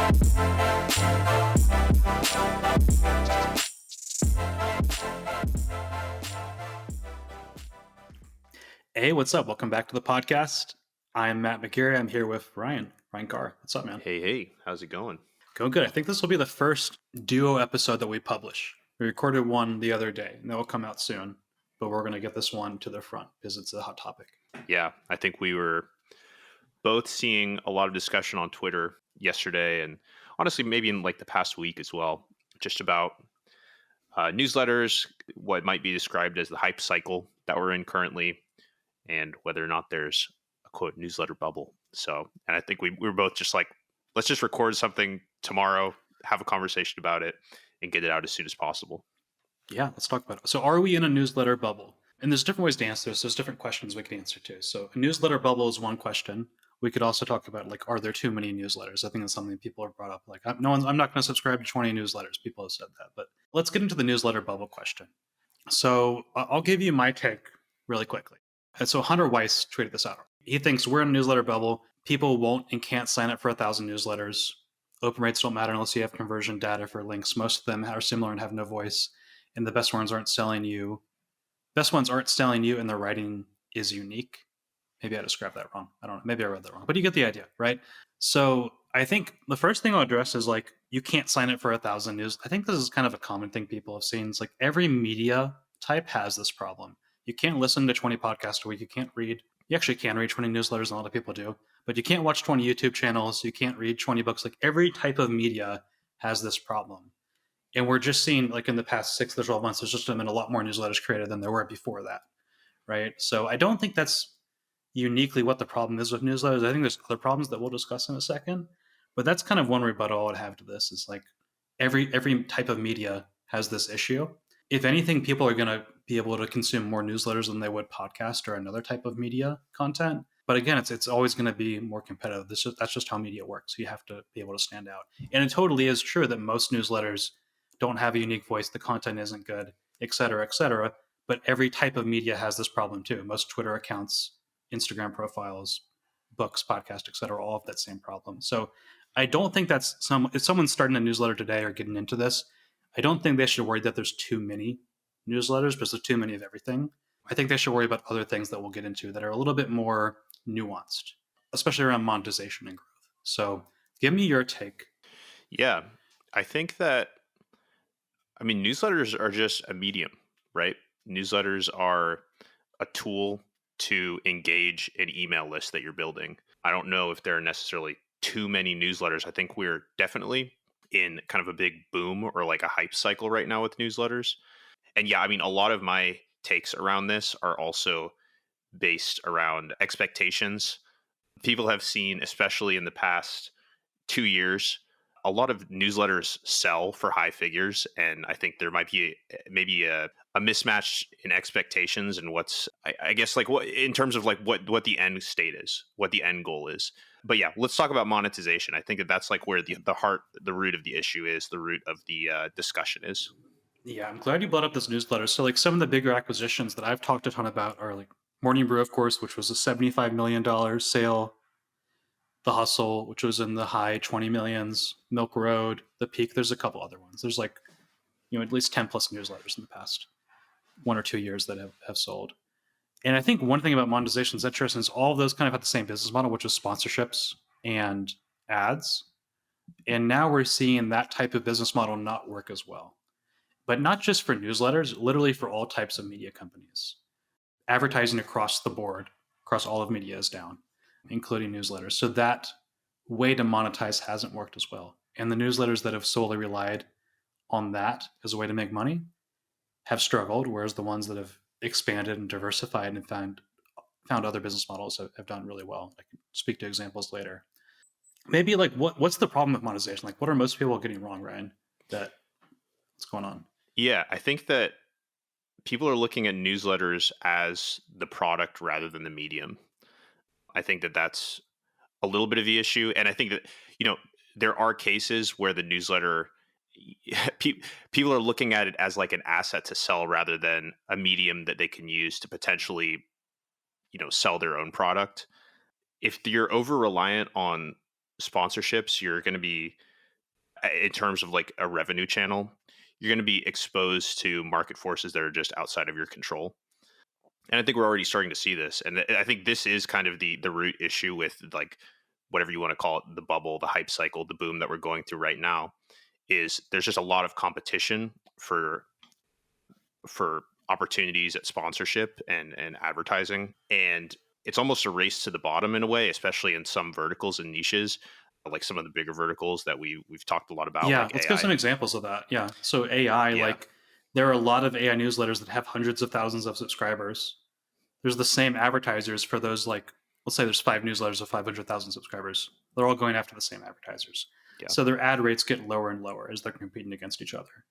Hey, what's up? Welcome back to the podcast. I'm Matt McGarry. I'm here with Ryan Carr. What's up, man? Hey, how's it going? Going good. I think this will be the first duo episode that we publish. We recorded one the other day, and that will come out soon. But we're going to get this one to the front because it's a hot topic. Yeah, I think we were both seeing a lot of discussion on Twitter yesterday, and honestly, maybe in like the past week as well, just about newsletters, what might be described as the hype cycle that we're in currently, and whether or not there's a quote newsletter bubble. So, and I think we were both just like, let's just record something tomorrow, have a conversation about it, and get it out as soon as possible. Yeah, let's talk about it. So, are we in a newsletter bubble? And there's different ways to answer this. There's different questions we can answer too. So, a newsletter bubble is one question. We could also talk about like, are there too many newsletters? I think that's something people have brought up. Like, I'm not going to subscribe to 20 newsletters. People have said that. But let's get into the newsletter bubble question. So, I'll give you my take really quickly. And so, Hunter Weiss tweeted this out. He thinks we're in a newsletter bubble. People won't and can't sign up for 1,000 newsletters. Open rates don't matter unless you have conversion data for links. Most of them are similar and have no voice. And the best ones aren't selling you. Best ones aren't selling you, and the writing is unique. Maybe I described that wrong. I don't know. Maybe I read that wrong, but you get the idea, right? So I think the first thing I'll address is like, you can't sign up for 1,000 news. I think this is kind of a common thing people have seen. It's like every media type has this problem. You can't listen to 20 podcasts a week. You can't read. You actually can read 20 newsletters, and a lot of people do, but you can't watch 20 YouTube channels. You can't read 20 books. Like every type of media has this problem. And we're just seeing, like in the past 6 to 12 months, there's just been a lot more newsletters created than there were before that, right? So I don't think that's uniquely what the problem is with newsletters. I think there's other problems that we'll discuss in a second, but that's kind of one rebuttal I would have to this. Is like every type of media has this issue. If anything, people are going to be able to consume more newsletters than they would podcast or another type of media content. But again, it's always going to be more competitive. That's just how media works. You have to be able to stand out. And it totally is true that most newsletters don't have a unique voice, the content isn't good, et cetera, et cetera. But every type of media has this problem too. Most Twitter accounts, Instagram profiles, books, podcasts, et cetera, all have that same problem. So I don't think that's if someone's starting a newsletter today or getting into this, I don't think they should worry that there's too many newsletters because there's too many of everything. I think they should worry about other things that we'll get into that are a little bit more nuanced, especially around monetization and growth. So give me your take. Yeah, I think that newsletters are just a medium, right? Newsletters are a tool to engage an email list that you're building. I don't know if there are necessarily too many newsletters. I think we're definitely in kind of a big boom or like a hype cycle right now with newsletters. And yeah, a lot of my takes around this are also based around expectations. People have seen, especially in the past 2 years, a lot of newsletters sell for high figures, and I think there might be maybe a mismatch in expectations and what's I guess like what in terms of like what the end state is, what the end goal is. But yeah, let's talk about monetization. I think that's like where the root of the issue is, the root of the discussion is. Yeah, I'm glad you brought up this newsletter. So, like, some of the bigger acquisitions that I've talked a ton about are like Morning Brew, of course, which was a $75 million sale. The Hustle, which was in the high 20 millions. Milk Road, The Peak. There's a couple other ones. There's like, at least 10 plus newsletters in the past 1 or 2 years that have sold. And I think one thing about monetization that's interesting is all of those kind of have the same business model, which is sponsorships and ads. And now we're seeing that type of business model not work as well. But not just for newsletters, literally for all types of media companies. Advertising across the board, across all of media is down, including newsletters. So that way to monetize hasn't worked as well. And the newsletters that have solely relied on that as a way to make money have struggled, whereas the ones that have expanded and diversified and found other business models have done really well. I can speak to examples later. Maybe like what's the problem with monetization? Like what are most people getting wrong, Ryan? What's going on? Yeah, I think that people are looking at newsletters as the product rather than the medium. I think that that's a little bit of the issue. And I think that, there are cases where the newsletter, people are looking at it as like an asset to sell rather than a medium that they can use to potentially, sell their own product. If you're over reliant on sponsorships, you're going to be in terms of like a revenue channel, you're going to be exposed to market forces that are just outside of your control. And I think we're already starting to see this. And I think this is kind of the root issue with like whatever you want to call it, the bubble, the hype cycle, the boom that we're going through right now, is there's just a lot of competition for opportunities at sponsorship and advertising. And it's almost a race to the bottom in a way, especially in some verticals and niches, like some of the bigger verticals that we've talked a lot about, Yeah, like let's give AI. some examples of that. Yeah. So AI, Yeah. like there are a lot of AI newsletters that have hundreds of thousands of subscribers. There's the same advertisers for those, like let's say there's 5 newsletters of 500,000 subscribers. They're all going after the same advertisers. Yeah. So their ad rates get lower and lower as they're competing against each other.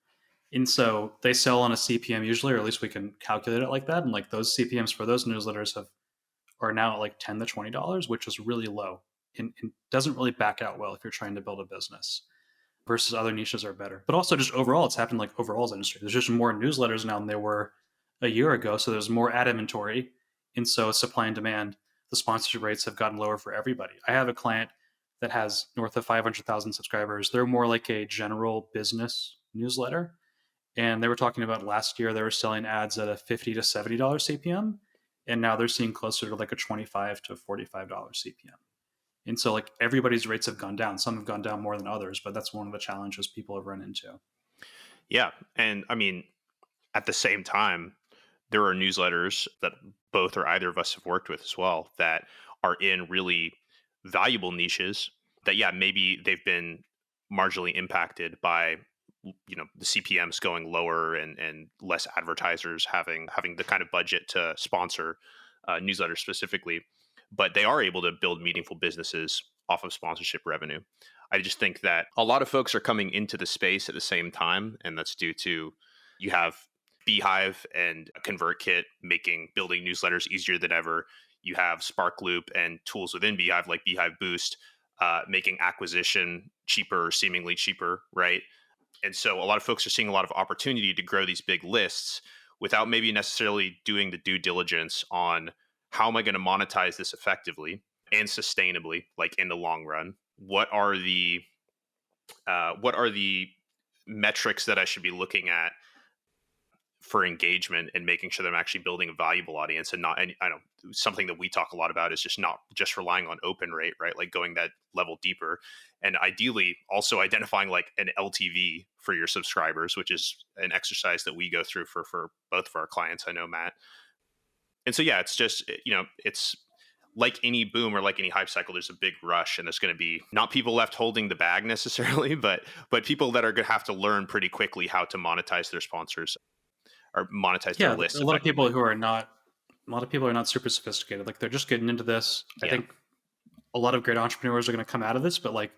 And so they sell on a CPM usually, or at least we can calculate it like that. And like those CPMs for those newsletters are now at like $10 to $20, which is really low and doesn't really back out well if you're trying to build a business versus other niches are better. But also just overall, it's happened like overall as industry. There's just more newsletters now than there were a year ago. So there's more ad inventory. And so supply and demand, the sponsorship rates have gotten lower for everybody. I have a client that has north of 500,000 subscribers. They're more like a general business newsletter. And they were talking about last year, they were selling ads at a $50 to $70 CPM. And now they're seeing closer to like a $25 to $45 CPM. And so like everybody's rates have gone down. Some have gone down more than others, but that's one of the challenges people have run into. Yeah. And I mean, at the same time, there are newsletters that both or either of us have worked with as well that are in really valuable niches that, yeah, maybe they've been marginally impacted by the CPMs going lower and less advertisers having the kind of budget to sponsor newsletters specifically, but they are able to build meaningful businesses off of sponsorship revenue. I just think that a lot of folks are coming into the space at the same time, and that's due to you have Beehive and ConvertKit making building newsletters easier than ever. You have Sparkloop and tools within Beehive like Beehive Boost making acquisition cheaper, seemingly cheaper, right? And so a lot of folks are seeing a lot of opportunity to grow these big lists without maybe necessarily doing the due diligence on how am I going to monetize this effectively and sustainably, like in the long run. What are the metrics that I should be looking at for engagement and making sure that I'm actually building a valuable audience and not, and I know something that we talk a lot about is just not just relying on open rate, right? Like going that level deeper and ideally also identifying like an LTV for your subscribers, which is an exercise that we go through for both of our clients. I know, Matt. And so, yeah, it's just, it's like any boom or like any hype cycle, there's a big rush and there's going to be not people left holding the bag necessarily, but people that are going to have to learn pretty quickly how to monetize their sponsors or monetize their Yeah, lists a lot of people effectively. who are not, a lot of people are not super sophisticated. Like they're just getting into this. I Yeah. think a lot of great entrepreneurs are going to come out of this, but like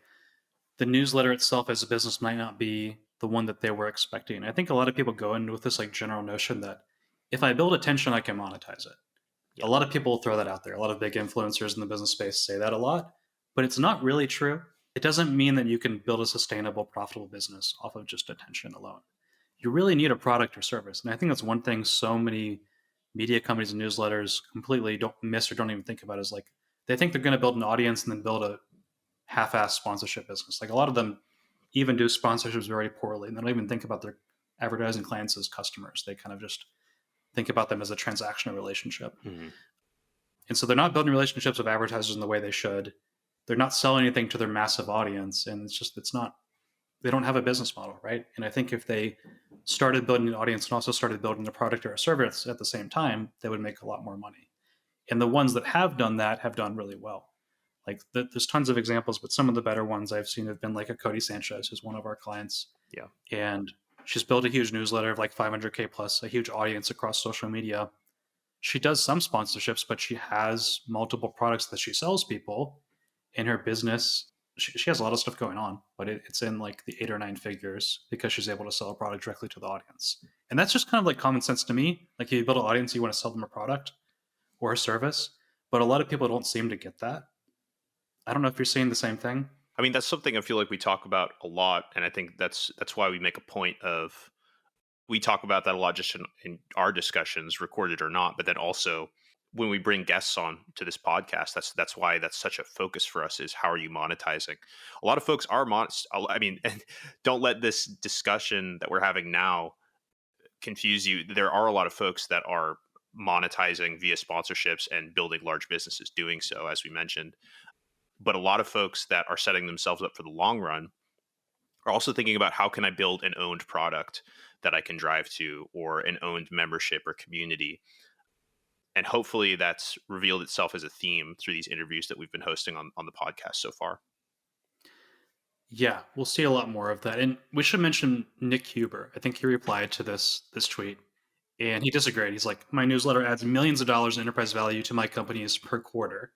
the newsletter itself as a business might not be the one that they were expecting. I think a lot of people go in with this like general notion that if I build attention, I can monetize it. A Yeah. lot of people throw that out there. A lot of big influencers in the business space say that a lot, but it's not really true. It doesn't mean that you can build a sustainable, profitable business off of just attention alone. You really need a product or service. And I think that's one thing so many media companies and newsletters completely don't miss or don't even think about is like they think they're going to build an audience and then build a half-ass sponsorship business. Like a lot of them even do sponsorships very poorly and they don't even think about their advertising clients as customers. They kind of just think about them as a transactional relationship. Mhm. And so they're not building relationships with advertisers in the way they should. They're not selling anything to their massive audience. And it's not, they don't have a business model, right? And I think if they started building an audience and also started building a product or a service at the same time, they would make a lot more money. And the ones that have done that have done really well. Like there's tons of examples, but some of the better ones I've seen have been like a Cody Sanchez, who's one of our clients. Yeah. And she's built a huge newsletter of like 500K plus, a huge audience across social media. She does some sponsorships, but she has multiple products that she sells people in her business. She has a lot of stuff going on, but it's in like the 8 or 9 figures because she's able to sell a product directly to the audience. And that's just kind of like common sense to me. Like if you build an audience, you want to sell them a product or a service, but a lot of people don't seem to get that. I don't know if you're seeing the same thing. I mean, that's something I feel like we talk about a lot, and I think that's why we make a point of we talk about that a lot just in our discussions, recorded or not, but then also when we bring guests on to this podcast, that's why that's such a focus for us, is how are you monetizing? A lot of folks are I mean, and don't let this discussion that we're having now confuse you. There are a lot of folks that are monetizing via sponsorships and building large businesses doing so, as we mentioned. But a lot of folks that are setting themselves up for the long run are also thinking about, how can I build an owned product that I can drive to, or an owned membership or community. And hopefully that's revealed itself as a theme through these interviews that we've been hosting on the podcast so far. Yeah, we'll see a lot more of that. And we should mention Nick Huber. I think he replied to this tweet, and he disagreed. He's like, my newsletter adds millions of dollars in enterprise value to my companies per quarter,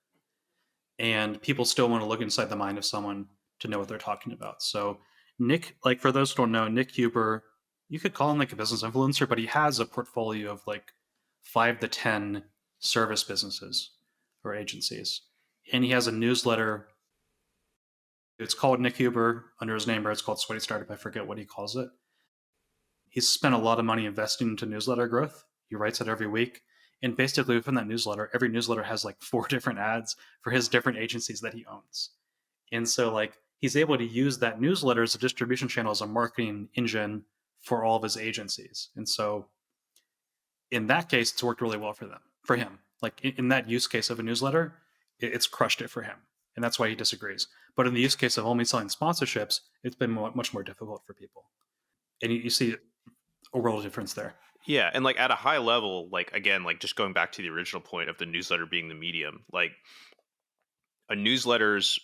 and people still want to look inside the mind of someone to know what they're talking about. So Nick, like for those who don't know, Nick Huber, you could call him like a business influencer, but he has a portfolio of like 5 to 10 service businesses or agencies, and he has a newsletter. It's called Nick Huber under his name, or it's called Sweaty Startup. I forget what he calls it. He's spent a lot of money investing into newsletter growth. He writes it every week. And basically, within that newsletter, every newsletter has like 4 different ads for his different agencies that he owns. And so, like, he's able to use that newsletter as a distribution channel, as a marketing engine for all of his agencies. And so, in that case, it's worked really well for him. Like, in that use case of a newsletter, it's crushed it for him. And that's why he disagrees. But in the use case of only selling sponsorships, it's been much more difficult for people. And you see a world of difference there. Yeah, and like at a high level, like again, like just going back to the original point of the newsletter being the medium, like a newsletter's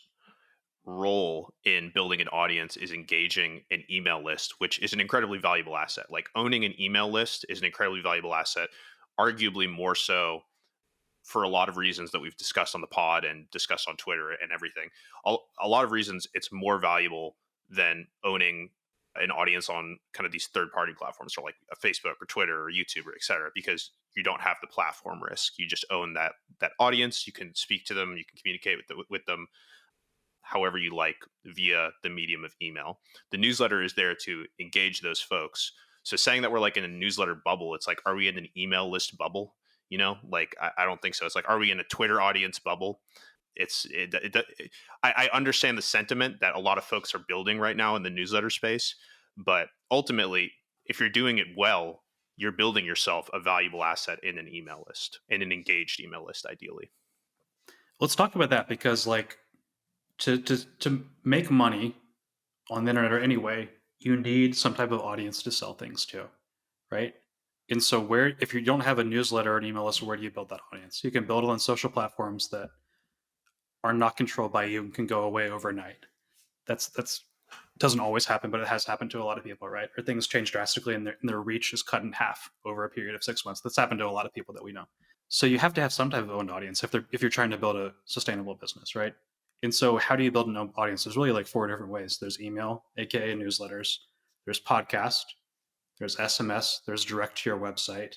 role in building an audience is engaging an email list, which is an incredibly valuable asset. Like owning an email list is an incredibly valuable asset, arguably more so for a lot of reasons that we've discussed on the pod and discussed on Twitter and everything. A lot of reasons it's more valuable than owning an audience on kind of these third party platforms, or like a Facebook or Twitter or YouTube or et cetera, because you don't have the platform risk. You just own that audience. You can speak to them. You can communicate with them however you like via the medium of email. The newsletter is there to engage those folks. So saying that we're like in a newsletter bubble, it's like, are we in an email list bubble? You know, like I don't think so. It's like, are we in a Twitter audience bubble? I understand the sentiment that a lot of folks are building right now in the newsletter space, but ultimately, if you're doing it well, you're building yourself a valuable asset in an email list, in an engaged email list, ideally. Let's talk about that, because like to make money on the internet or anyway, you need some type of audience to sell things to, right? And so where, if you don't have a newsletter or an email list, where do you build that audience? You can build it on social platforms that are not controlled by you and can go away overnight. That's doesn't always happen, but it has happened to a lot of people, right? Or things change drastically and their reach is cut in half over a period of 6 months. That's happened to a lot of people that we know. So you have to have some type of owned audience if you're trying to build a sustainable business, right? And so how do you build an owned audience? There's really like 4 different ways. There's email, aka newsletters. There's podcast. There's SMS. There's direct to your website,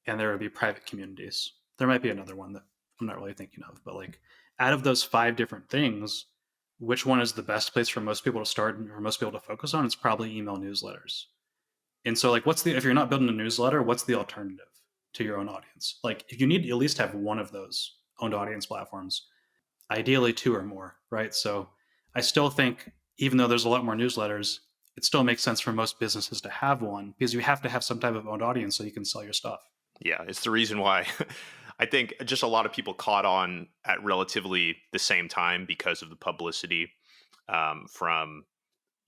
and there would be private communities. There might be another one that I'm not really thinking of, but like out of those 5 different things, which one is the best place for most people to start and for most people to focus on? It's probably email newsletters. And so, like, if you're not building a newsletter, what's the alternative to your own audience? Like, if you need to at least have one of those owned audience platforms, ideally 2 or more, right? So I still think, even though there's a lot more newsletters, it still makes sense for most businesses to have one, because you have to have some type of owned audience so you can sell your stuff. Yeah, it's the reason why I think just a lot of people caught on at relatively the same time because of the publicity from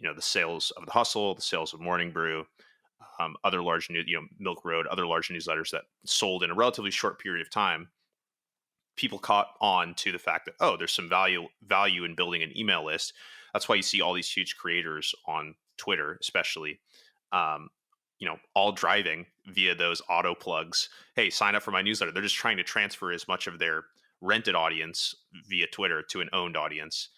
the sales of the Hustle, the sales of Morning Brew, other large Milk Road, other large newsletters that sold in a relatively short period of time. People caught on to the fact that, oh, there's some value in building an email list. That's why you see all these huge creators on Twitter, especially, all driving via those auto plugs. Hey, sign up for my newsletter. They're just trying to transfer as much of their rented audience via Twitter to an owned audience.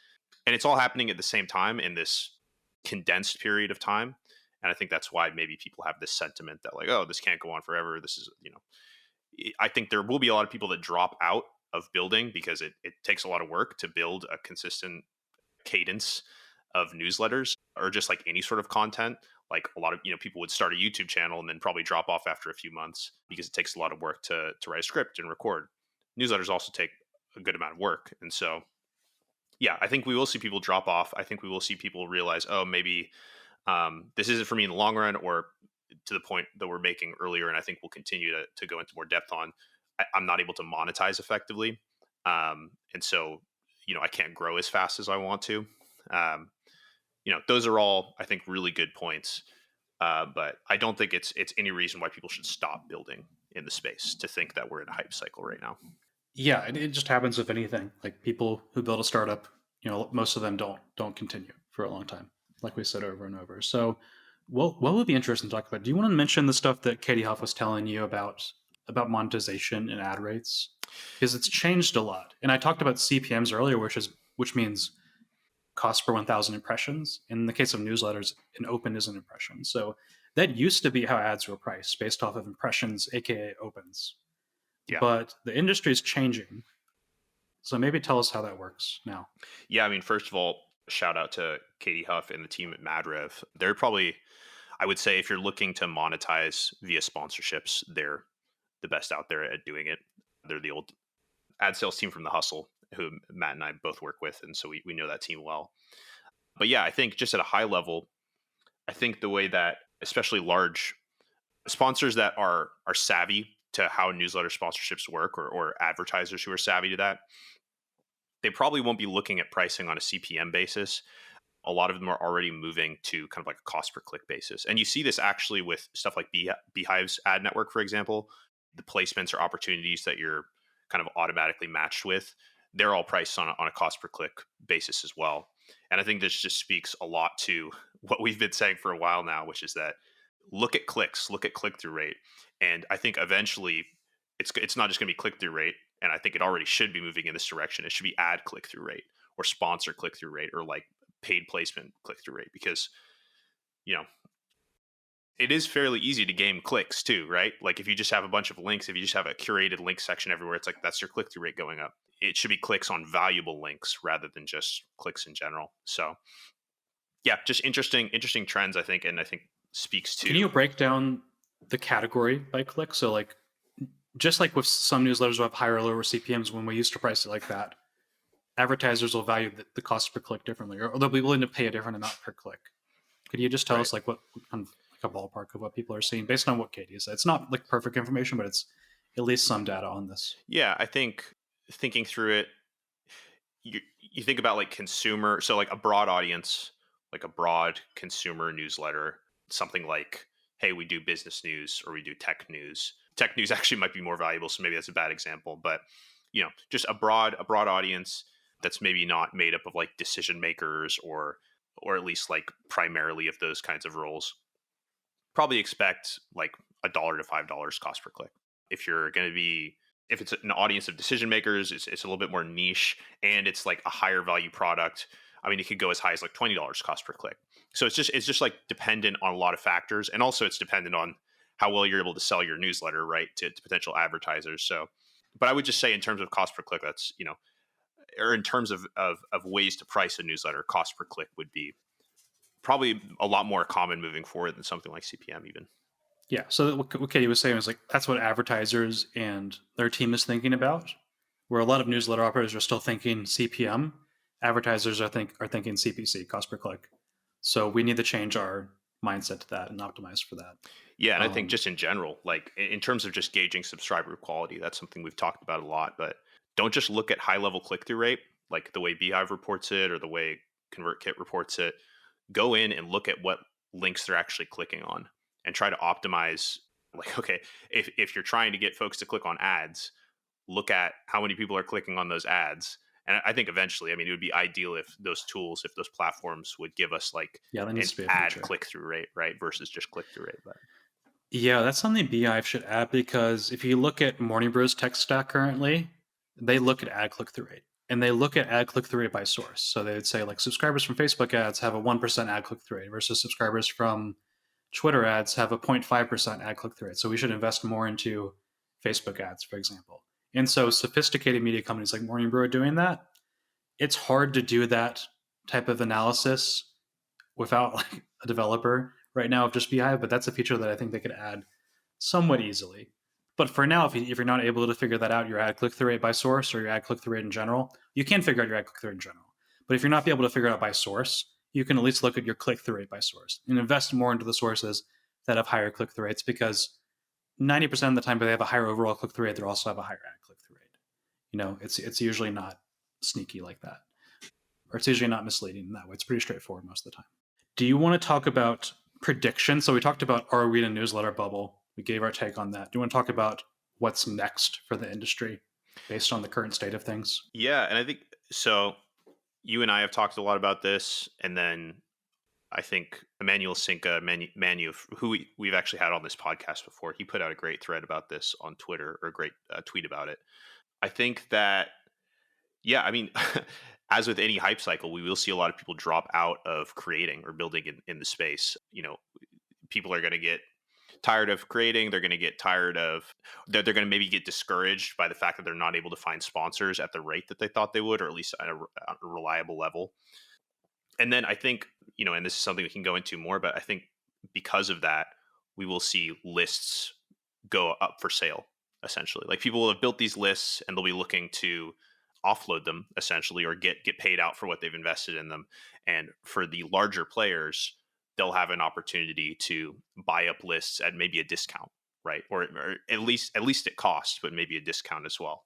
And it's all happening at the same time in this condensed period of time. And I think that's why maybe people have this sentiment that like, oh, this can't go on forever. This is, I think there will be a lot of people that drop out of building because it takes a lot of work to build a consistent cadence of newsletters, or just like any sort of content. Like a lot of people would start a YouTube channel and then probably drop off after a few months because it takes a lot of work to write a script and record. newsletters also take a good amount of work. And so, yeah, I think we will see people drop off. I think we will see people realize, oh, maybe this isn't for me in the long run, or to the point that we're making earlier. And I think we'll continue to go into more depth on. I'm not able to monetize effectively. And so, I can't grow as fast as I want to. Um, those are all, I think, really good points. But I don't think it's any reason why people should stop building in the space to think that we're in a hype cycle right now. Yeah, and it just happens with anything. Like people who build a startup, most of them don't continue for a long time, like we said over and over. So, what would be interesting to talk about? Do you want to mention the stuff that Katie Huff was telling you about monetization and ad rates? Because it's changed a lot. And I talked about CPMs earlier, which means cost per 1,000 impressions. In the case of newsletters, an open is an impression. So that used to be how ads were priced, based off of impressions, aka opens. Yeah. But the industry is changing. So maybe tell us how that works now. Yeah. I mean, first of all, shout out to Katie Huff and the team at MadRev. They're probably, I would say, if you're looking to monetize via sponsorships, they're the best out there at doing it. They're the old ad sales team from The Hustle, who Matt and I both work with. And so we know that team well. But yeah, I think just at a high level, I think the way that especially large sponsors that are savvy to how newsletter sponsorships work, or advertisers who are savvy to that, they probably won't be looking at pricing on a CPM basis. A lot of them are already moving to kind of like a cost per click basis. And you see this actually with stuff like Beehive's ad network, for example. The placements or opportunities that you're kind of automatically matched with, they're all priced on a cost per click basis as well. And I think this just speaks a lot to what we've been saying for a while now, which is that look at clicks, look at click through rate. And I think eventually it's not just going to be click through rate. And I think it already should be moving in this direction. It should be ad click through rate, or sponsor click through rate, or like paid placement click through rate, because you know it is fairly easy to game clicks too, right? Like if you just have a bunch of links, if you just have a curated link section everywhere, it's like that's your click through rate going up. It should be clicks on valuable links rather than just clicks in general. So yeah, just interesting trends, I think, and I think speaks Can to. you break down the category by click? So like just like with some newsletters will have higher or lower CPMs when we used to price it like that, advertisers will value the cost per click differently, or they'll be willing to pay a different amount per click. Could you just tell Right. us like what kind of like a ballpark of what people are seeing based on what Katie said? It's not like perfect information, but it's at least some data on this. Yeah, I think thinking through it, you think about like consumer, so like a broad audience, like a broad consumer newsletter, something like, hey, we do business news or we do tech news. Tech news actually might be more valuable, so maybe that's a bad example, but just a broad audience that's maybe not made up of like decision makers, or at least like primarily of those kinds of roles. Probably expect like $1 to $5 cost per click. If you're going to be, if it's an audience of decision makers, it's a little bit more niche, and it's like a higher value product. I mean, it could go as high as like $20 cost per click. So it's just like dependent on a lot of factors, and also it's dependent on how well you're able to sell your newsletter, right, to potential advertisers. So, but I would just say in terms of cost per click, that's or in terms of ways to price a newsletter, cost per click would be probably a lot more common moving forward than something like CPM even. Yeah. So what Katie was saying was like that's what advertisers and their team is thinking about. Where a lot of newsletter operators are still thinking CPM, advertisers are thinking CPC, cost per click. So we need to change our mindset to that and optimize for that. Yeah, and I think Um, just in general, like in terms of just gauging subscriber quality, that's something we've talked about a lot. But don't just look at high level click through rate, like the way Beehive reports it or the way ConvertKit reports it. Go in and look at what links they're actually clicking on, and try to optimize. Like, okay, if you're trying to get folks to click on ads, look at how many people are clicking on those ads. And I think eventually, I mean, it would be ideal if those tools, if those platforms would give us like yeah, that an needs to be a ad feature. click through rate, right? Versus just click through rate. But Yeah, that's something Beehive should add because if you look at Morning Brew's tech stack currently, they look at ad click through rate and they look at ad click through rate by source. So they would say like subscribers from Facebook ads have a 1% ad click through rate versus subscribers from Twitter ads have a 0.5% ad click through rate. So we should invest more into Facebook ads, for example. And so sophisticated media companies like Morning Brew are doing that. It's hard to do that type of analysis without like a developer right now of just Beehive, but that's a feature that I think they could add somewhat easily. But for now, if you're not able to figure that out, your ad click-through rate by source or your ad click-through rate in general, you can figure out your ad click-through rate in general. But if you're not able to figure it out by source, you can at least look at your click-through rate by source and invest more into the sources that have higher click-through rates, because 90% of the time, if they have a higher overall click-through rate, they also have a higher ad click-through rate. It's usually not sneaky like that, or it's usually not misleading in that way. It's pretty straightforward most of the time. Do you want to talk about prediction? So we talked about, are we in a newsletter bubble? We gave our take on that. Do you want to talk about what's next for the industry based on the current state of things? Yeah, and I think so. You and I have talked a lot about this, and then I think Emmanuel Cinca, Manu, who we've actually had on this podcast before, he put out a great thread about this on Twitter, or a great tweet about it. I think that, yeah, I mean, as with any hype cycle, we will see a lot of people drop out of creating or building in the space. People are going to get tired of creating. They're going to get tired of, they're going to maybe get discouraged by the fact that they're not able to find sponsors at the rate that they thought they would, or at least at a reliable level. And then I think, and this is something we can go into more, but I think because of that, we will see lists go up for sale, essentially. Like, people will have built these lists and they'll be looking to offload them, essentially, or get paid out for what they've invested in them. And for the larger players, they'll have an opportunity to buy up lists at maybe a discount, right? Or at least at cost, but maybe a discount as well.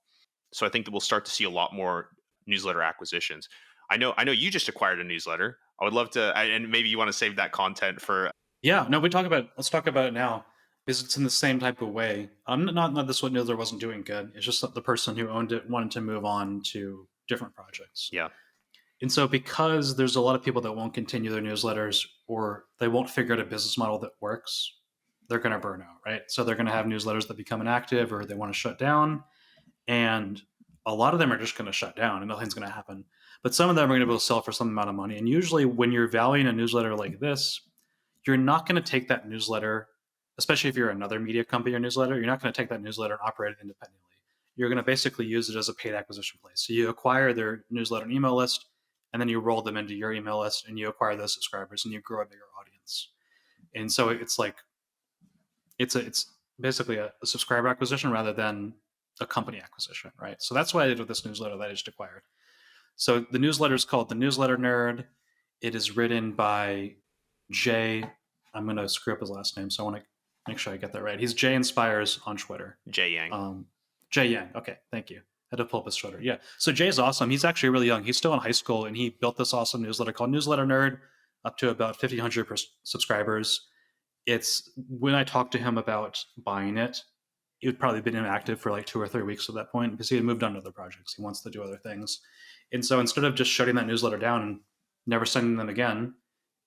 So I think that we'll start to see a lot more newsletter acquisitions. I know you just acquired a newsletter. I would love to, and maybe you want to save that content for. Yeah, no, let's talk about it now, because it's in the same type of way. Not this one newsletter wasn't doing good. It's just that the person who owned it wanted to move on to different projects. Yeah. And so, because there's a lot of people that won't continue their newsletters, or they won't figure out a business model that works, they're going to burn out, right? So they're going to have newsletters that become inactive, or they want to shut down. And a lot of them are just going to shut down and nothing's going to happen. But some of them are going to be able to sell for some amount of money. And usually when you're valuing a newsletter like this, you're not going to take that newsletter, especially if you're another media company or newsletter, you're not going to take that newsletter and operate it independently. You're going to basically use it as a paid acquisition place. So you acquire their newsletter and email list, and then you roll them into your email list, and you acquire those subscribers, and you grow a bigger audience. And so it's like, it's basically a subscriber acquisition rather than a company acquisition, right? So that's what I did with this newsletter that I just acquired. So the newsletter is called The Newsletter Nerd. It is written by Jay. I'm going to screw up his last name, so I want to make sure I get that right. He's Jay Inspires on Twitter. Jay Yang. Jay Yang. Okay, thank you. I had to pull up his Twitter. Yeah. So Jay's awesome. He's actually really young. He's still in high school, and he built this awesome newsletter called Newsletter Nerd, up to about 1,500 subscribers. It's, when I talked to him about buying it, he had probably been inactive for like 2 or 3 weeks at that point, because he had moved on to other projects. He wants to do other things. And so instead of just shutting that newsletter down and never sending them again,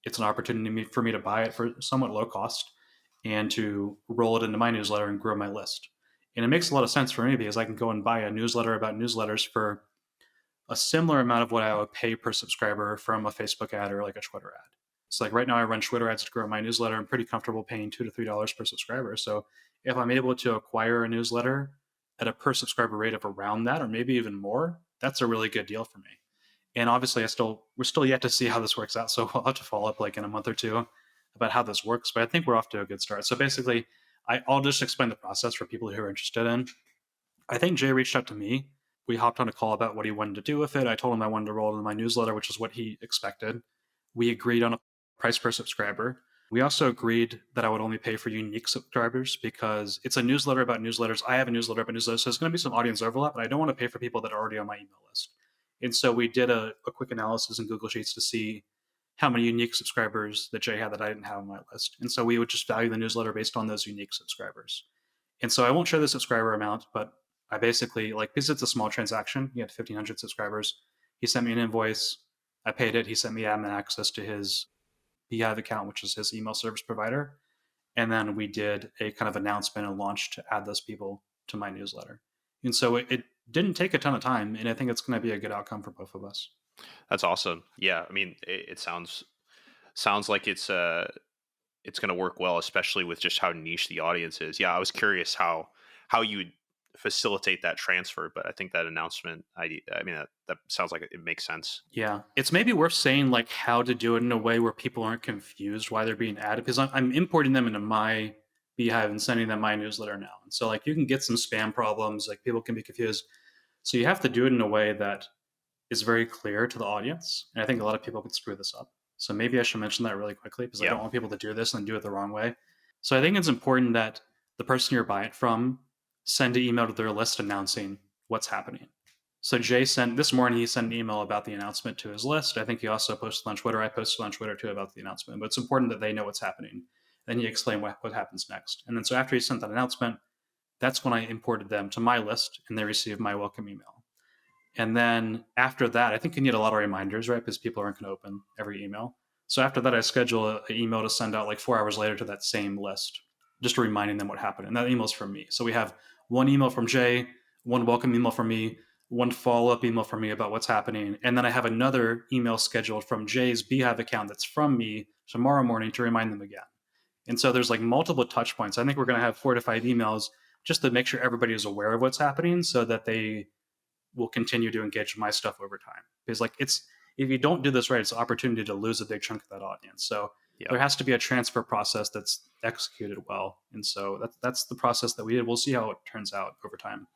it's an opportunity for me to buy it for somewhat low cost and to roll it into my newsletter and grow my list. And it makes a lot of sense for me, because I can go and buy a newsletter about newsletters for a similar amount of what I would pay per subscriber from a Facebook ad or like a Twitter ad. So like right now I run Twitter ads to grow my newsletter. I'm pretty comfortable paying $2 to $3 per subscriber. So if I'm able to acquire a newsletter at a per subscriber rate of around that, or maybe even more, that's a really good deal for me. And obviously we're still yet to see how this works out. So we'll have to follow up like in a month or two about how this works. But I think we're off to a good start. So basically, I'll just explain the process for people who are interested in. I think Jay reached out to me. We hopped on a call about what he wanted to do with it. I told him I wanted to roll it in my newsletter, which is what he expected. We agreed on a price per subscriber. We also agreed that I would only pay for unique subscribers, because it's a newsletter about newsletters. I have a newsletter about newsletters, so there's going to be some audience overlap, but I don't want to pay for people that are already on my email list. And so we did a quick analysis in Google Sheets to see how many unique subscribers that Jay had that I didn't have on my list. And so we would just value the newsletter based on those unique subscribers. And so I won't share the subscriber amount, but I basically, like, because it's a small transaction, he had 1,500 subscribers. He sent me an invoice. I paid it. He sent me admin access to his Beehive account, which is his email service provider. And then we did a kind of announcement and launch to add those people to my newsletter. And so it didn't take a ton of time, and I think it's going to be a good outcome for both of us. That's awesome. Yeah, I mean, it sounds like it's going to work well, especially with just how niche the audience is. Yeah, I was curious how you would facilitate that transfer, but I think that announcement, I mean, that sounds like it makes sense. Yeah, it's maybe worth saying like how to do it in a way where people aren't confused why they're being added, because I'm importing them into my Beehive and sending them my newsletter now. And so like you can get some spam problems, like people can be confused. So you have to do it in a way that is very clear to the audience. And I think a lot of people could screw this up. So maybe I should mention that really quickly because I Yeah. don't want people to do this and do it the wrong way. So I think it's important that the person you're buying it from send an email to their list announcing what's happening. So Jay sent this morning, he sent an email about the announcement to his list. I think he also posted on Twitter. I posted on Twitter too about the announcement, but it's important that they know what's happening. Then he explained what happens next. And then so after he sent that announcement, that's when I imported them to my list and they received my welcome email. And then after that, I think you need a lot of reminders, right? Because people aren't going to open every email. So after that, I schedule an email to send out like 4 hours later to that same list, just reminding them what happened. And that email's from me. So we have one email from Jay, one welcome email from me, one follow up email from me about what's happening. And then I have another email scheduled from Jay's Beehive account that's from me tomorrow morning to remind them again. And so there's like multiple touch points. I think we're going to have 4 to 5 emails just to make sure everybody is aware of what's happening so that they will continue to engage with my stuff over time. Because like it's if you don't do this right, it's an opportunity to lose a big chunk of that audience. So Yeah. there has to be a transfer process that's executed well. And so that's the process that we did. We'll see how it turns out over time.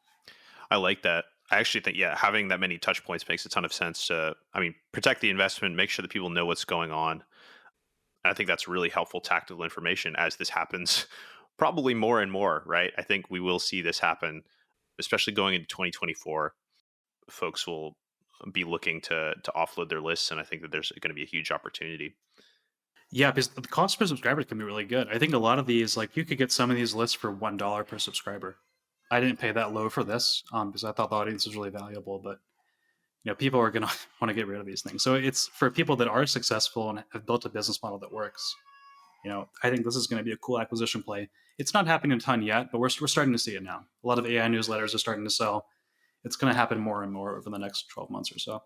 I like that. I actually think, yeah, having that many touch points makes a ton of sense to, I mean, protect the investment, make sure that people know what's going on. I think that's really helpful tactical information as this happens probably more and more, right? I think we will see this happen, especially going into 2024. Folks will be looking to offload their lists, and I think that there's going to be a huge opportunity. Yeah, because the cost per subscriber can be really good. I think a lot of these, like you could get some of these lists for $1 per subscriber. I didn't pay that low for this because I thought the audience was really valuable, but people are going to want to get rid of these things. So it's for people that are successful and have built a business model that works. I think this is going to be a cool acquisition play. It's not happening a ton yet, but we're starting to see it now. A lot of AI newsletters are starting to sell. It's going to happen more and more over the next 12 months or so.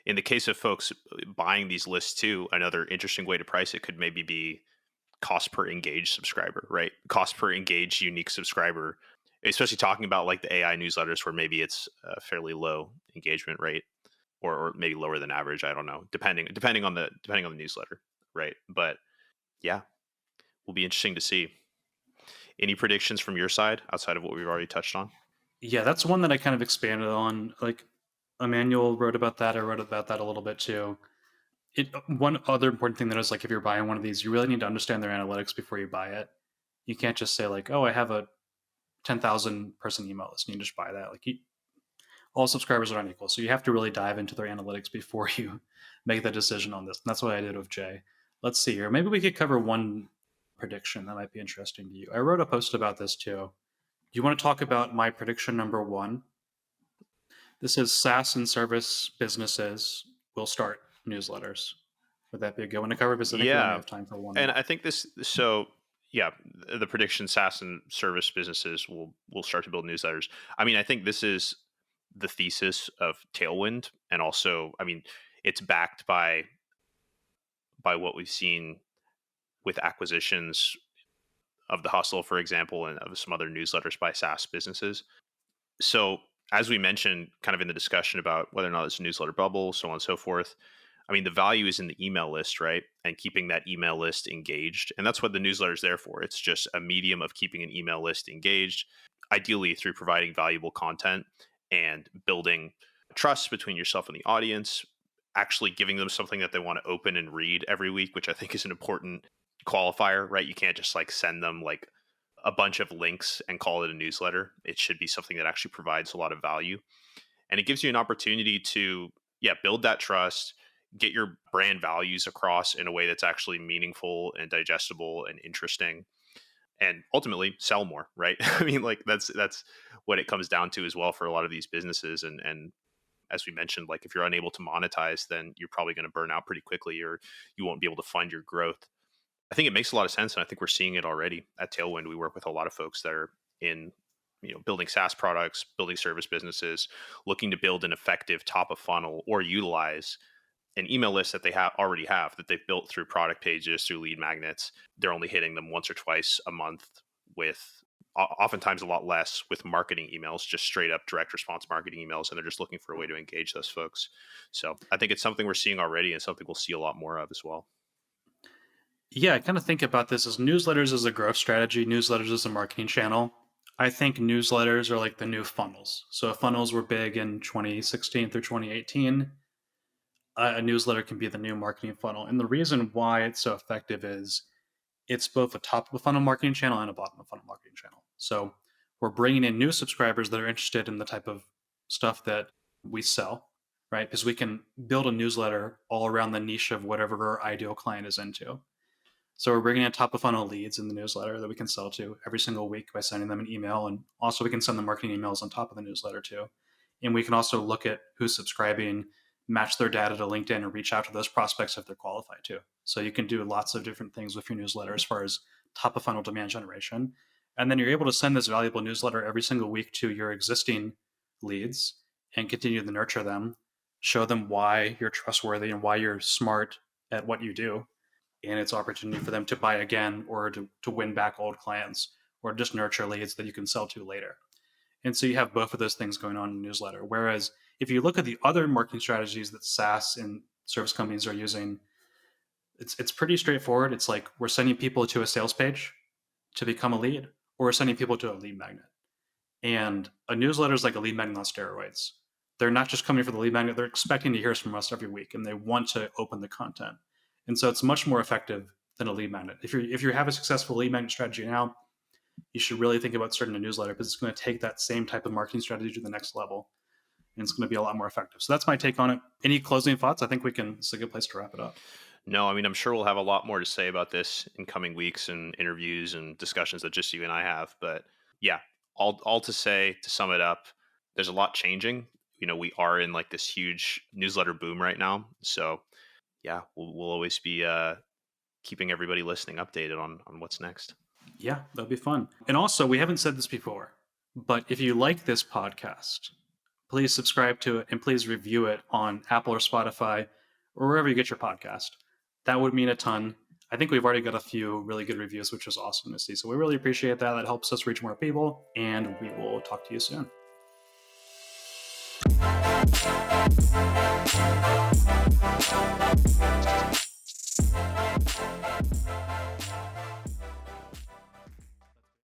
In the case of folks buying these lists too, another interesting way to price it could maybe be cost per engaged subscriber, right? Cost per engaged unique subscriber, especially talking about like the AI newsletters where maybe it's a fairly low engagement rate or maybe lower than average. I don't know, depending on the newsletter, right? But yeah, will be interesting to see. Any predictions from your side outside of what we've already touched on? Yeah, that's one that I kind of expanded on. Like Emmanuel wrote about that. I wrote about that a little bit too. One other important thing that is like if you're buying one of these, you really need to understand their analytics before you buy it. You can't just say like, "Oh, I have a 10,000 person email list," and you just buy that. Like all subscribers are unequal, so you have to really dive into their analytics before you make the decision on this. And that's what I did with Jay. Let's see here. Maybe we could cover one prediction that might be interesting to you. I wrote a post about this too. You want to talk about my prediction number one? This is SaaS and service businesses will start newsletters. Would that be a good one to cover? Because I think we only Yeah, have time for one and more. I think this. So yeah, the prediction SaaS and service businesses will start to build newsletters. I mean, I think this is the thesis of Tailwind, and also, I mean, it's backed by what we've seen with acquisitions of the Hustle, for example, and of some other newsletters by SaaS businesses. So, as we mentioned, kind of in the discussion about whether or not it's a newsletter bubble, so on and so forth. I mean, the value is in the email list, right? And keeping that email list engaged. And that's what the newsletter is there for. It's just a medium of keeping an email list engaged, ideally through providing valuable content and building trust between yourself and the audience, actually giving them something that they want to open and read every week, which I think is an important qualifier, right? You can't just like send them like a bunch of links and call it a newsletter. It should be something that actually provides a lot of value. And it gives you an opportunity to, yeah, build that trust, get your brand values across in a way that's actually meaningful and digestible and interesting, and ultimately sell more, right? I mean, like that's what it comes down to as well for a lot of these businesses. And as we mentioned, like if you're unable to monetize, then you're probably going to burn out pretty quickly, or you won't be able to fund your growth. I think it makes a lot of sense, and I think we're seeing it already at Tailwind. We work with a lot of folks that are in, building SaaS products, building service businesses, looking to build an effective top of funnel or utilize an email list that they already have that they've built through product pages, through lead magnets. They're only hitting them once or twice a month with oftentimes a lot less with marketing emails, just straight up direct response marketing emails, and they're just looking for a way to engage those folks. So I think it's something we're seeing already and something we'll see a lot more of as well. Yeah, I kind of think about this as newsletters as a growth strategy, newsletters as a marketing channel. I think newsletters are like the new funnels. So if funnels were big in 2016 through 2018, a newsletter can be the new marketing funnel. And the reason why it's so effective is it's both a top of the funnel marketing channel and a bottom of the funnel marketing channel. So we're bringing in new subscribers that are interested in the type of stuff that we sell, right? Because we can build a newsletter all around the niche of whatever our ideal client is into. So we're bringing in top of funnel leads in the newsletter that we can sell to every single week by sending them an email. And also we can send them marketing emails on top of the newsletter too. And we can also look at who's subscribing, match their data to LinkedIn, and reach out to those prospects if they're qualified too. So you can do lots of different things with your newsletter as far as top of funnel demand generation. And then you're able to send this valuable newsletter every single week to your existing leads and continue to nurture them, show them why you're trustworthy and why you're smart at what you do, and it's opportunity for them to buy again or to win back old clients or just nurture leads that you can sell to later. And so you have both of those things going on in the newsletter. Whereas if you look at the other marketing strategies that SaaS and service companies are using, it's pretty straightforward. It's like we're sending people to a sales page to become a lead, or we're sending people to a lead magnet. And a newsletter is like a lead magnet on steroids. They're not just coming for the lead magnet, they're expecting to hear from us every week and they want to open the content. And so it's much more effective than a lead magnet. If you have a successful lead magnet strategy now, you should really think about starting a newsletter because it's going to take that same type of marketing strategy to the next level. And it's going to be a lot more effective. So that's my take on it. Any closing thoughts? I think it's a good place to wrap it up. No, I mean, I'm sure we'll have a lot more to say about this in coming weeks and interviews and discussions that just you and I have. But yeah, all to say, to sum it up, there's a lot changing. We are in like this huge newsletter boom right now. So yeah, we'll always be keeping everybody listening updated on what's next. Yeah, that'll be fun. And also, we haven't said this before, but if you like this podcast, please subscribe to it and please review it on Apple or Spotify or wherever you get your podcast. That would mean a ton. I think we've already got a few really good reviews, which is awesome to see. So we really appreciate that. That helps us reach more people, and we will talk to you soon.